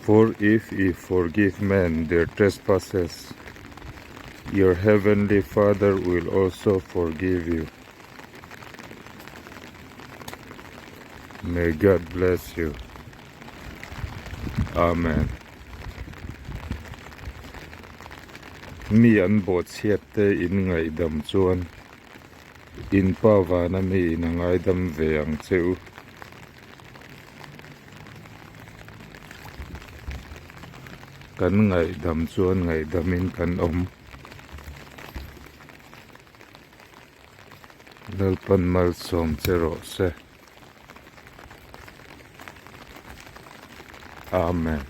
For if ye forgive men their trespasses, your heavenly Father will also forgive you. May God bless you. Amen. Mi an bot siat te in ngai dam chuan in pavana mi in ngai dam ve ang cheu. Kan ngai dam chuan ngai damin kan om. Lalpan malsawm che rawh se. Amen.